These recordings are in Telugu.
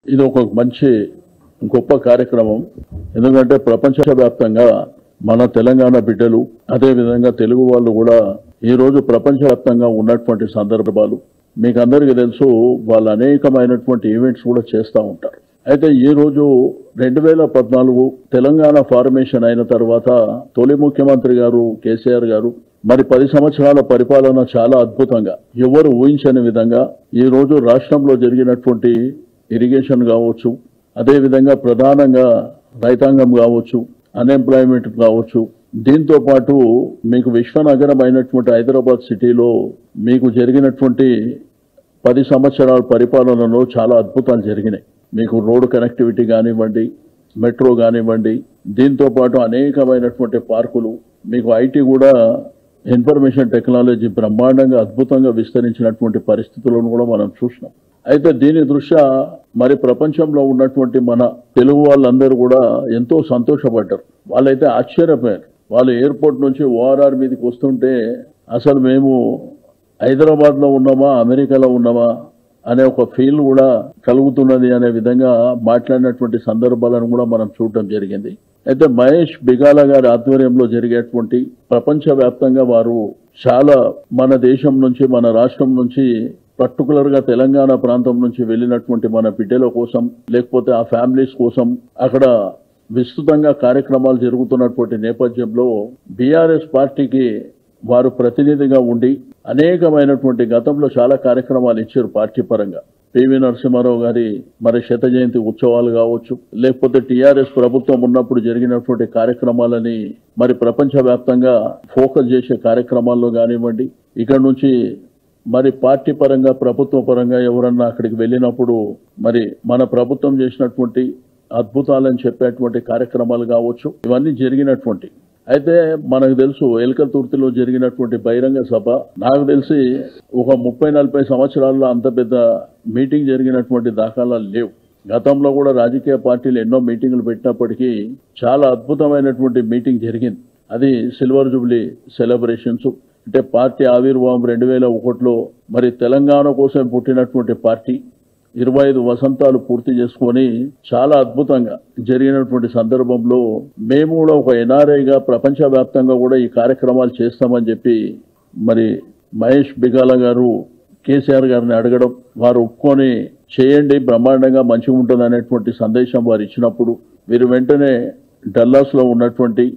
ఇది ఒక మంచి గొప్ప కార్యక్రమం. ఎందుకంటే ప్రపంచవ్యాప్తంగా మన తెలంగాణ బిడ్డలు అదే విధంగా తెలుగు వాళ్ళు కూడా ఈ రోజు ప్రపంచవ్యాప్తంగా ఉన్నటువంటి సందర్భాలు మీకు అందరికీ తెలుసు. వాళ్ళు అనేకమైనటువంటి ఈవెంట్స్ కూడా చేస్తూ ఉంటారు. అయితే ఈ రోజు 2014 తెలంగాణ ఫార్మేషన్ అయిన తర్వాత తొలి ముఖ్యమంత్రి గారు కేసీఆర్ గారు మరి 10 సంవత్సరాల పరిపాలన చాలా అద్భుతంగా ఎవరు ఊహించని విధంగా ఈ రోజు రాష్ట్రంలో జరిగినటువంటి ఇరిగేషన్ కావచ్చు, అదే విధంగా ప్రధానంగా రైతాంగం కావచ్చు, అన్ఎంప్లాయ్మెంట్ కావచ్చు, దీంతో పాటు మీకు విశ్వనగరం అయినటువంటి హైదరాబాద్ సిటీలో మీకు జరిగినటువంటి 10 సంవత్సరాల పరిపాలనలో చాలా అద్భుతాలు జరిగినాయి. మీకు రోడ్ కనెక్టివిటీ కానివ్వండి, మెట్రో కానివ్వండి, దీంతో పాటు అనేకమైనటువంటి పార్కులు, మీకు ఐటీ కూడా ఇన్ఫర్మేషన్ టెక్నాలజీ బ్రహ్మాండంగా అద్భుతంగా విస్తరించినటువంటి పరిస్థితులను కూడా మనం చూసినాం. అయితే దీని దృష్ట్యా మరి ప్రపంచంలో ఉన్నటువంటి మన తెలుగు వాళ్ళందరూ కూడా ఎంతో సంతోషపడ్డారు. వాళ్ళైతే ఆశ్చర్యపోయారు. వాళ్ళు ఎయిర్పోర్ట్ నుంచి ఓఆర్ఆర్ మీదకి వస్తుంటే అసలు మేము హైదరాబాద్లో ఉన్నామా అమెరికాలో ఉన్నామా అనే ఒక ఫీల్ కూడా కలుగుతున్నది అనే విధంగా మాట్లాడినటువంటి సందర్భాలను కూడా మనం చూడటం జరిగింది. అయితే మహేష్ బిగాల గారి ఆధ్వర్యంలో జరిగేటువంటి ప్రపంచవ్యాప్తంగా వారు చాలా మన దేశం నుంచి మన రాష్ట్రం నుంచి పర్టికులర్ గా తెలంగాణ ప్రాంతం నుంచి వెళ్ళినటువంటి మన బిడ్డల కోసం లేకపోతే ఆ ఫ్యామిలీస్ కోసం అక్కడ విస్తృతంగా కార్యక్రమాలు జరుగుతున్నటువంటి నేపథ్యంలో బీఆర్ఎస్ పార్టీకి వారు ప్రతినిధిగా ఉండి అనేకమైనటువంటి గతంలో చాలా కార్యక్రమాలు ఇచ్చారు పార్టీ పరంగా. పివి నరసింహారావు గారి మరి శత జయంతి ఉత్సవాలు కావచ్చు, లేకపోతే టీఆర్ఎస్ ప్రభుత్వం ఉన్నప్పుడు జరిగినటువంటి కార్యక్రమాలని మరి ప్రపంచవ్యాప్తంగా ఫోకస్ చేసే కార్యక్రమాల్లో కానివ్వండి, ఇక్కడ నుంచి మరి పార్టీ పరంగా ప్రభుత్వ పరంగా ఎవరన్నా అక్కడికి వెళ్ళినప్పుడు మరి మన ప్రభుత్వం చేసినటువంటి అద్భుతాలని చెప్పేటువంటి కార్యక్రమాలు కావచ్చు, ఇవన్నీ జరిగినటువంటి. అయితే మనకు తెలుసు ఎల్కతుర్తిలో జరిగినటువంటి బహిరంగ సభ నాకు తెలిసి ఒక 30-40 సంవత్సరాల్లో అంత పెద్ద మీటింగ్ జరిగినటువంటి దాఖలాలు లేవు. గతంలో కూడా రాజకీయ పార్టీలు ఎన్నో మీటింగులు పెట్టినప్పటికీ చాలా అద్భుతమైనటువంటి మీటింగ్ జరిగింది. అది సిల్వర్ జూబ్లీ సెలబ్రేషన్స్. అంటే పార్టీ ఆవిర్భావం 2001లో మరి తెలంగాణ కోసం పుట్టినటువంటి పార్టీ 25 వసంతాలు పూర్తి చేసుకొని చాలా అద్భుతంగా జరిగినటువంటి సందర్భంలో మేము కూడా ఒక ఎన్ఆర్ఐగా ప్రపంచవ్యాప్తంగా కూడా ఈ కార్యక్రమాలు చేస్తామని చెప్పి మరి మహేష్ బిగాల గారు కేసీఆర్ గారిని అడగడం, వారు ఒప్పుకొని చేయండి బ్రహ్మాండంగా మంచిగా ఉంటుంది అనేటువంటి సందేశం వారు ఇచ్చినప్పుడు వీరు వెంటనే డల్లాస్లో ఉన్నటువంటి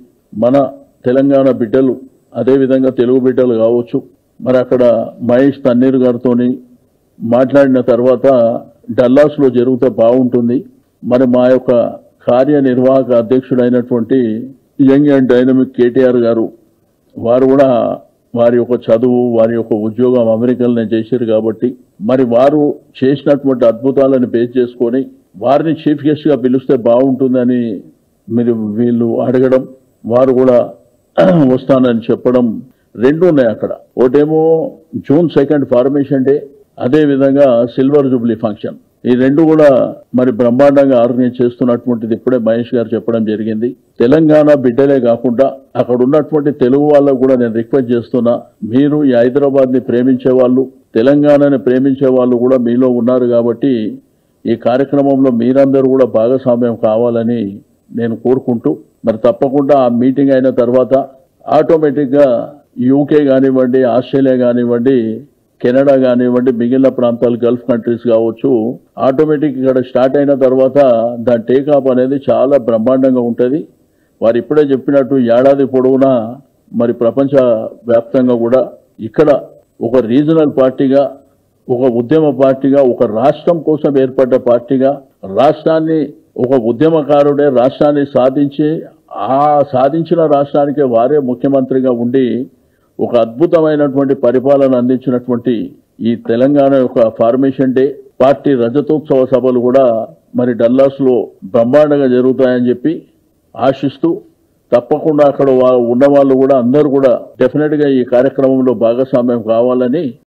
మన తెలంగాణ బిడ్డలు అదేవిధంగా తెలుగు బిడ్డలు కావచ్చు మరి అక్కడ మహేష్ తన్నీరు గారితోని మాట్లాడిన తర్వాత డల్లాస్లో జరిగితే బాగుంటుంది. మరి మా యొక్క కార్యనిర్వాహక అధ్యక్షుడైనటువంటి యంగ్ అండ్ డైనమిక్ కేటీఆర్ గారు వారు కూడా వారి యొక్క చదువు వారి యొక్క ఉద్యోగం అమెరికాలోనే చేశారు కాబట్టి మరి వారు చేసినటువంటి అద్భుతాలను బేస్ చేసుకొని వారిని చీఫ్ గెస్ట్ గా పిలిస్తే బాగుంటుందని మీరు వీళ్ళు అడగడం, వారు కూడా వస్తానని చెప్పడం రెండు ఉన్నాయి అక్కడ. ఒకటేమో June 2 ఫార్మేషన్ డే, అదే విధంగా సిల్వర్ జూబ్లీ ఫంక్షన్. ఈ రెండు కూడా మరి బ్రహ్మాండంగా ఆర్గనైజ్ చేస్తున్నటువంటిది ఇప్పుడే మహేష్ గారు చెప్పడం జరిగింది. తెలంగాణ బిడ్డలే కాకుండా అక్కడ ఉన్నటువంటి తెలుగు వాళ్ళకు కూడా నేను రిక్వెస్ట్ చేస్తున్నా, మీరు ఈ హైదరాబాద్ ని ప్రేమించే వాళ్ళు తెలంగాణని ప్రేమించే వాళ్ళు కూడా మీలో ఉన్నారు కాబట్టి ఈ కార్యక్రమంలో మీరందరూ కూడా భాగస్వామ్యం కావాలని నేను కోరుకుంటూ మరి తప్పకుండా ఆ మీటింగ్ అయిన తర్వాత ఆటోమేటిక్ గా యూకే కానివ్వండి, ఆస్ట్రేలియా కానివ్వండి, కెనడా కానివ్వండి, మిగిలిన ప్రాంతాలు గల్ఫ్ కంట్రీస్ కావచ్చు, ఆటోమేటిక్ ఇక్కడ స్టార్ట్ అయిన తర్వాత దాని టేకాప్ అనేది చాలా బ్రహ్మాండంగా ఉంటుంది. వారు ఇప్పుడే చెప్పినట్టు ఏడాది పొడవునా మరి ప్రపంచ వ్యాప్తంగా కూడా ఇక్కడ ఒక రీజనల్ పార్టీగా, ఒక ఉద్యమ పార్టీగా, ఒక రాష్ట్రం కోసం ఏర్పడ్డ పార్టీగా, రాష్ట్రాన్ని ఒక ఉద్యమకారుడే రాష్ట్రాన్ని సాధించి ఆ సాధించిన రాష్ట్రానికి వారే ముఖ్యమంత్రిగా ఉండి ఒక అద్భుతమైనటువంటి పరిపాలన అందించినటువంటి ఈ తెలంగాణ యొక్క ఫార్మేషన్ డే పార్టీ రజతోత్సవ సభలు కూడా మరి డల్లాస్ లో బ్రహ్మాండంగా జరుగుతాయని చెప్పి ఆశిస్తూ తప్పకుండా అక్కడ ఉన్న వాళ్ళు కూడా అందరూ కూడా డెఫినెట్ గా ఈ కార్యక్రమంలో భాగస్వామ్యం కావాలని